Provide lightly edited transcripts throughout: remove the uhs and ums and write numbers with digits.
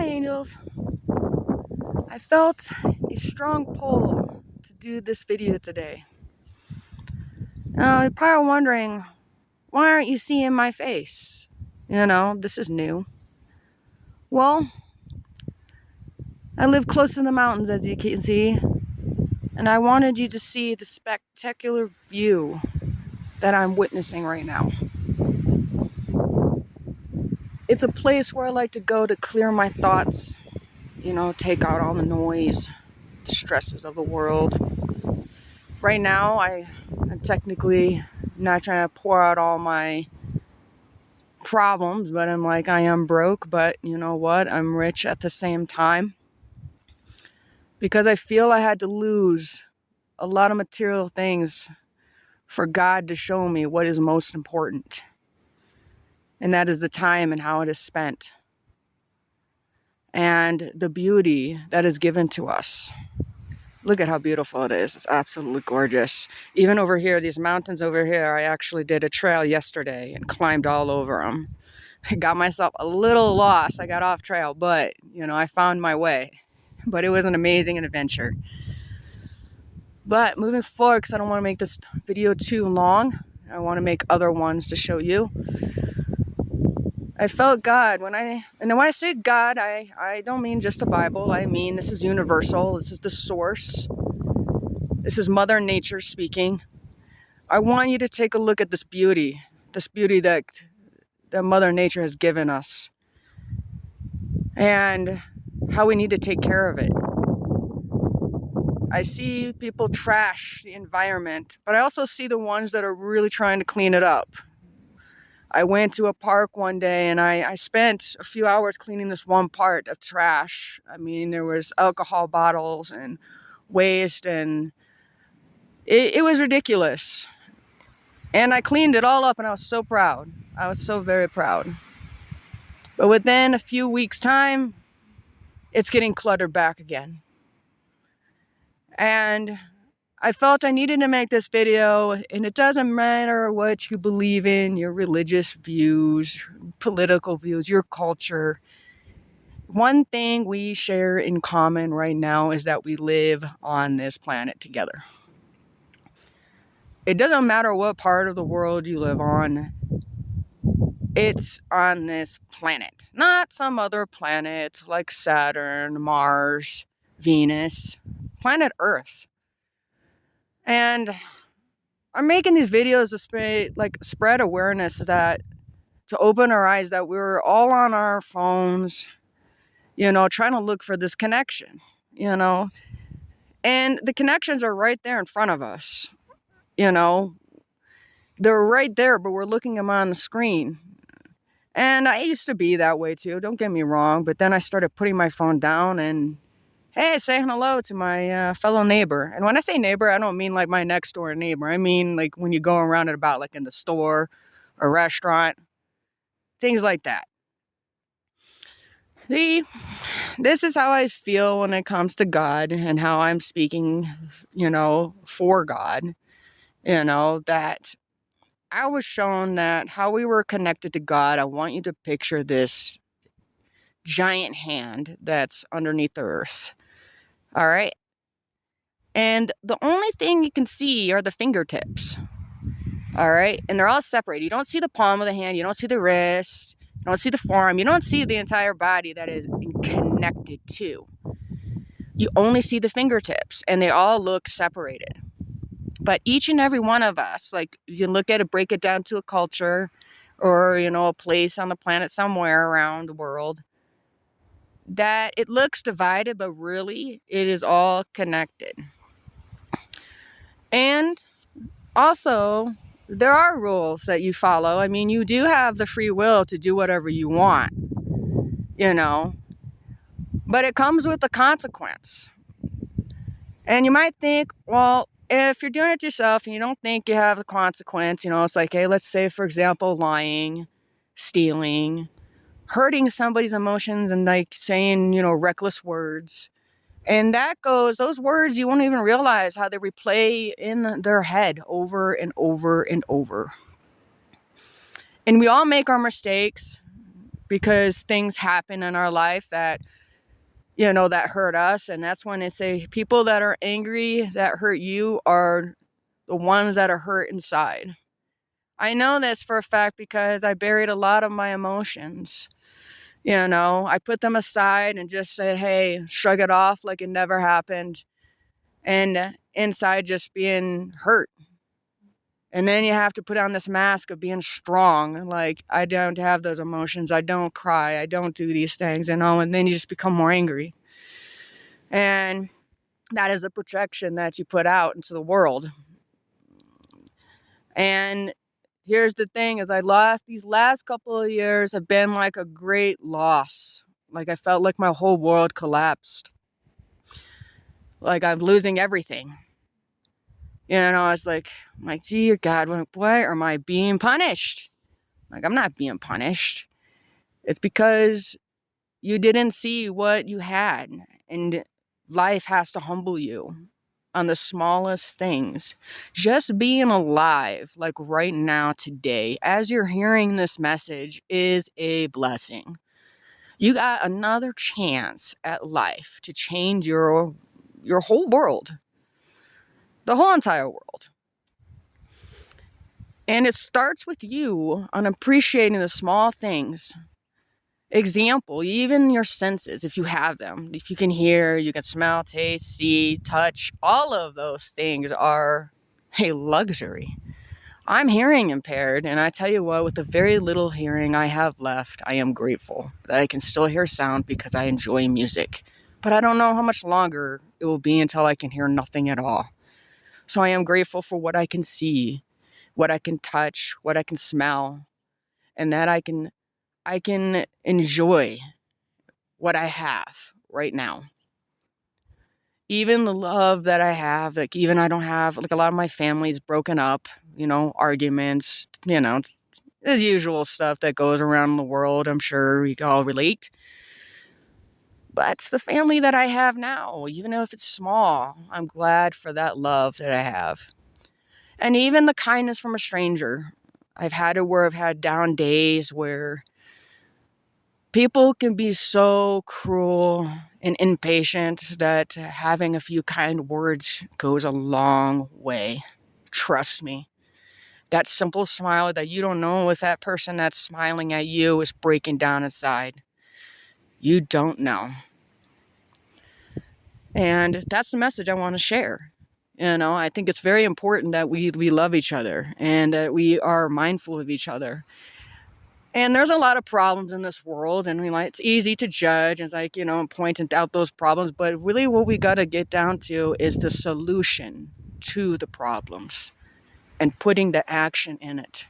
Hi, angels. I felt a strong pull to do this video today. Now, you're probably wondering, why aren't you seeing my face? This is new. Well, I live close to the mountains, as you can see, and I wanted you to see the spectacular view that I'm witnessing right now. It's a place where I like to go to clear my thoughts, take out all the noise, the stresses of the world. Right now, I'm technically not trying to pour out all my problems, but I'm like, I am broke, but you know what? I'm rich at the same time. Because I feel I had to lose a lot of material things for God to show me what is most important. And that is the time and how it is spent. And the beauty that is given to us. Look at how beautiful it is. It's absolutely gorgeous. Even over here, these mountains over here, I actually did a trail yesterday and climbed all over them. I got myself a little lost. I got off trail, but, I found my way. But it was an amazing adventure. But moving forward, because I don't want to make this video too long, I want to make other ones to show you. I felt God. When I say God, I don't mean just the Bible. I mean this is universal. This is the source. This is Mother Nature speaking. I want you to take a look at this beauty that Mother Nature has given us, and how we need to take care of it. I see people trash the environment, but I also see the ones that are really trying to clean it up. I went to a park one day and I spent a few hours cleaning this one part of trash. I mean, there was alcohol bottles and waste, and it was ridiculous. And I cleaned it all up and I was so proud. I was so very proud. But within a few weeks' time, it's getting cluttered back again. And I felt I needed to make this video, and it doesn't matter what you believe in, your religious views, political views, your culture. One thing we share in common right now is that we live on this planet together. It doesn't matter what part of the world you live on. It's on this planet, not some other planet like Saturn, Mars, Venus, planet Earth. And I'm making these videos to spread awareness to open our eyes that we're all on our phones, trying to look for this connection, and the connections are right there in front of us, they're right there, but we're looking them on the screen. And I used to be that way too, don't get me wrong, but then I started putting my phone down and saying hello to my fellow neighbor. And when I say neighbor, I don't mean like my next door neighbor. I mean like when you go around and about, like in the store or restaurant, things like that. See, this is how I feel when it comes to God and how I'm speaking, for God. That I was shown that how we were connected to God. I want you to picture this giant hand that's underneath the earth. All right. And the only thing you can see are the fingertips. All right. And they're all separated. You don't see the palm of the hand. You don't see the wrist. You don't see the forearm. You don't see the entire body that is connected to. You only see the fingertips, and they all look separated. But each and every one of us, like you look at it, break it down to a culture or, a place on the planet somewhere around the world, that it looks divided, but really it is all connected. And also, there are rules that you follow. I mean, you do have the free will to do whatever you want, but it comes with a consequence. And you might think, well, if you're doing it yourself and you don't think you have the consequence, it's like, hey, let's say, for example, lying, stealing, hurting somebody's emotions and like saying, reckless words. And those words, you won't even realize how they replay in their head over and over and over. And we all make our mistakes because things happen in our life that, that hurt us. And that's when they say people that are angry, that hurt you, are the ones that are hurt inside. I know this for a fact because I buried a lot of my emotions. I put them aside and just said, hey, shrug it off like it never happened. And inside just being hurt. And then you have to put on this mask of being strong. Like, I don't have those emotions. I don't cry. I don't do these things, and then you just become more angry. And that is a projection that you put out into the world. And here's the thing is these last couple of years have been like a great loss. Like, I felt like my whole world collapsed. Like, I'm losing everything. It's like, dear God, why am I being punished? Like, I'm not being punished. It's because you didn't see what you had. And life has to humble you on the smallest things. Just being alive, like right now, today, as you're hearing this message, is a blessing. You got another chance at life to change your whole world. The whole entire world. And it starts with you on appreciating the small things. Example, even your senses, if you have them. If you can hear, you can smell, taste, see, touch. All of those things are a luxury. I'm hearing impaired, and I tell you what, with the very little hearing I have left, I am grateful that I can still hear sound because I enjoy music. But I don't know how much longer it will be until I can hear nothing at all. So I am grateful for what I can see, what I can touch, what I can smell, and that I can enjoy what I have right now. Even the love that I have, like, even I don't have, like, a lot of my family's broken up, arguments, the usual stuff that goes around in the world. I'm sure we can all relate. But it's the family that I have now, even if it's small. I'm glad for that love that I have. And even the kindness from a stranger. I've had down days where people can be so cruel and impatient that having a few kind words goes a long way. Trust me. That simple smile that you don't know if that person that's smiling at you is breaking down inside. You don't know. And that's the message I want to share. I think it's very important that we love each other and that we are mindful of each other. And there's a lot of problems in this world, and it's easy to judge. It's like, pointing out those problems. But really what we got to get down to is the solution to the problems and putting the action in it.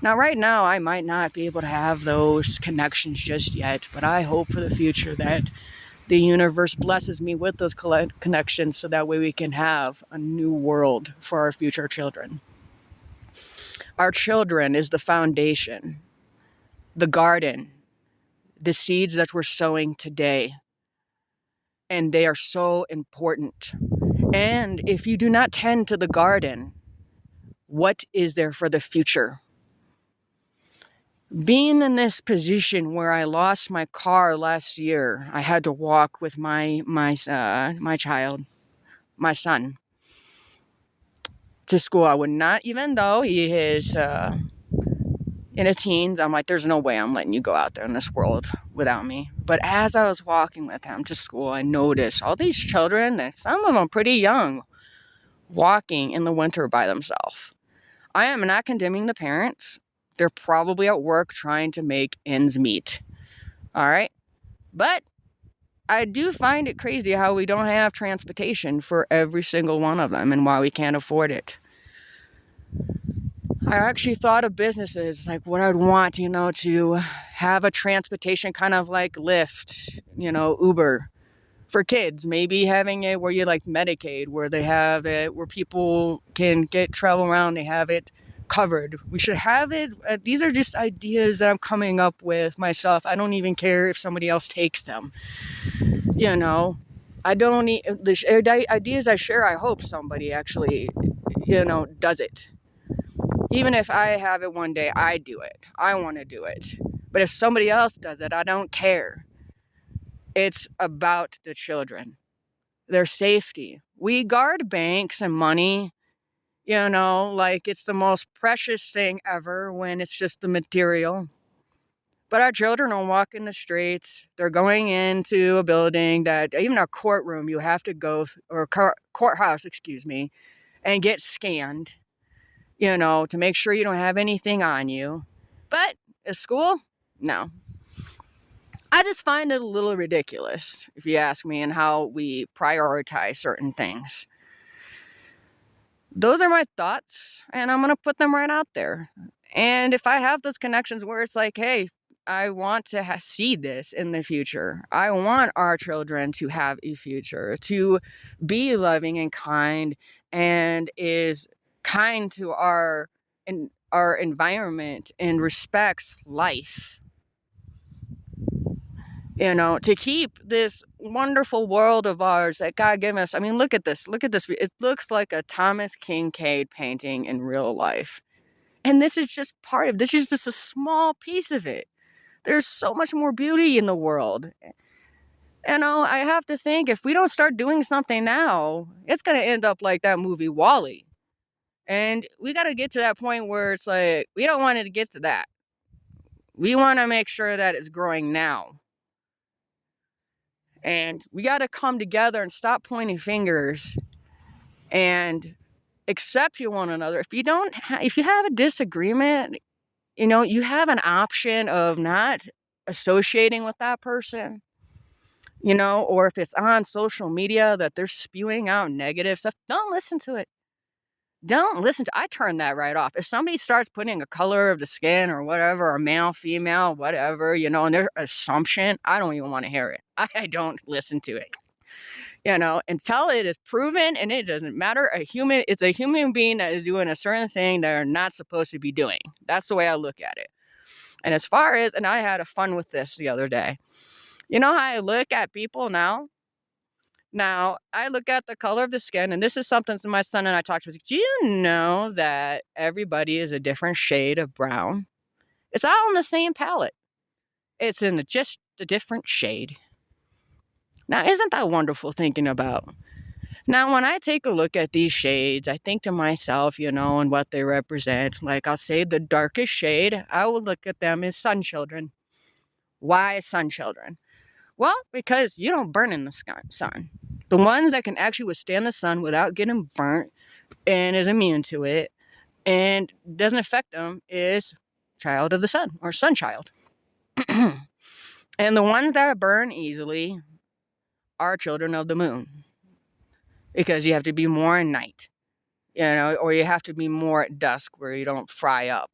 Now, right now, I might not be able to have those connections just yet, but I hope for the future that the universe blesses me with those connections so that way we can have a new world for our future children. Our children is the foundation, the garden, the seeds that we're sowing today. And they are so important. And if you do not tend to the garden, what is there for the future? Being in this position where I lost my car last year, I had to walk with my child, my son, to school. I would not, even though he is in his teens, I'm like, there's no way I'm letting you go out there in this world without me. But as I was walking with him to school, I noticed all these children, some of them pretty young, walking in the winter by themselves. I am not condemning the parents. They're probably at work trying to make ends meet. All right? But I do find it crazy how we don't have transportation for every single one of them and why we can't afford it. I actually thought of businesses, like what I'd want, to have a transportation kind of like Lyft, Uber for kids. Maybe having it where you like Medicaid, where they have it, where people can travel around, they have it covered. We should have it. These are just ideas that I'm coming up with myself. I don't even care if somebody else takes them. I don't need the ideas I share. I hope somebody actually, does it. Even if I have it one day, I do it. I want to do it. But if somebody else does it, I don't care. It's about the children, their safety. We guard banks and money, like it's the most precious thing ever when it's just the material. But our children are walking the streets. They're going into a building that, even a courtroom, you have to go, or courthouse, excuse me, and get scanned, to make sure you don't have anything on you. But at school, no. I just find it a little ridiculous, if you ask me, in how we prioritize certain things. Those are my thoughts, and I'm going to put them right out there. And if I have those connections where it's like, hey, I want to see this in the future. I want our children to have a future, to be loving and kind, and is kind to our environment and respects life. To keep this wonderful world of ours that God gave us. I mean, look at this. Look at this. It looks like a Thomas Kinkade painting in real life. And this is just this is just a small piece of it. There's so much more beauty in the world. I have to think, if we don't start doing something now, it's going to end up like that movie WALL-E. And we got to get to that point where it's like, we don't want it to get to that. We want to make sure that it's growing now. And we got to come together and stop pointing fingers and accept one another. If you have a disagreement, you have an option of not associating with that person, or if it's on social media that they're spewing out negative stuff, don't listen to it. I turn that right off. If somebody starts putting a color of the skin or whatever, or male, female, whatever, and their assumption, I don't even want to hear it. I don't listen to it. Until it is proven, and it doesn't matter. It's a human being that is doing a certain thing that they're not supposed to be doing. That's the way I look at it. And and I had a fun with this the other day. You know how I look at people now? Now, I look at the color of the skin, and this is something that my son and I talked about. Do you know that everybody is a different shade of brown? It's all on the same palette. It's in just a different shade. Now, isn't that wonderful thinking about? Now, when I take a look at these shades, I think to myself, and what they represent. Like, I'll say the darkest shade, I will look at them as sun children. Why sun children? Well, because you don't burn in the sun. The ones that can actually withstand the sun without getting burnt and is immune to it and doesn't affect them is child of the sun, or sun child. And the ones that burn easily are children of the moon, because you have to be more at night, or you have to be more at dusk where you don't fry up,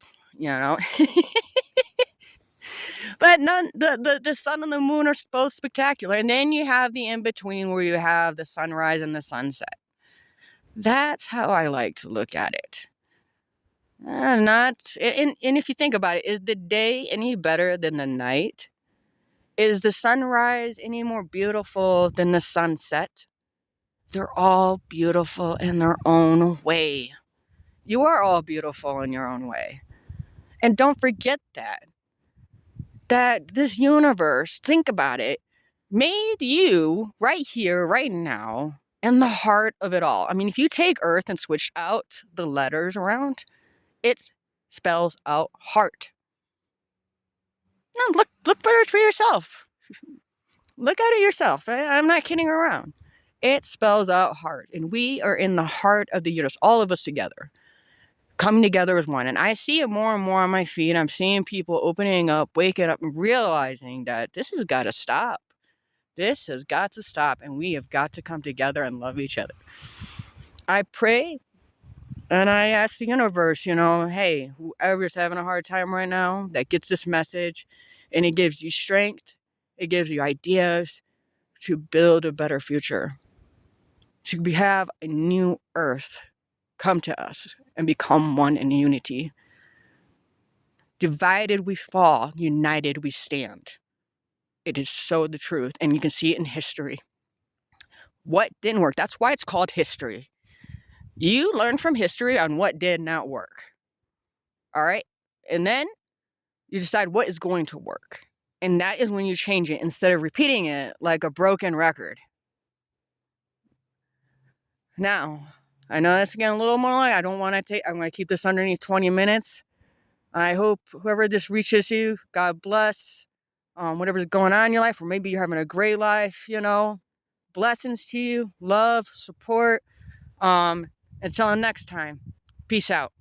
But the sun and the moon are both spectacular. And then you have the in-between where you have the sunrise and the sunset. That's how I like to look at it. And if you think about it, is the day any better than the night? Is the sunrise any more beautiful than the sunset? They're all beautiful in their own way. You are all beautiful in your own way. And don't forget that this universe, think about it, made you right here, right now, in the heart of it all. I mean, if you take Earth and switch out the letters around, it spells out heart. No, look for it for yourself. Look at it yourself. I'm not kidding around. It spells out heart. And we are in the heart of the universe, all of us together, coming together as one. And I see it more and more on my feed. I'm seeing people opening up, waking up, and realizing that this has got to stop. This has got to stop, and we have got to come together and love each other. I pray and I ask the universe, hey, whoever's having a hard time right now that gets this message, and it gives you strength, it gives you ideas to build a better future, to have a new earth come to us and become one in unity. Divided we fall, united we stand. It is so the truth, and you can see it in history. What didn't work? That's why it's called history. You learn from history on what did not work. All right? And then You decide what is going to work. And that is when you change it instead of repeating it like a broken record. Now, I know that's getting a little more like I'm going to keep this underneath 20 minutes. I hope whoever this reaches you, God bless. Whatever's going on in your life, or maybe you're having a great life, blessings to you, love, support. Until next time, peace out.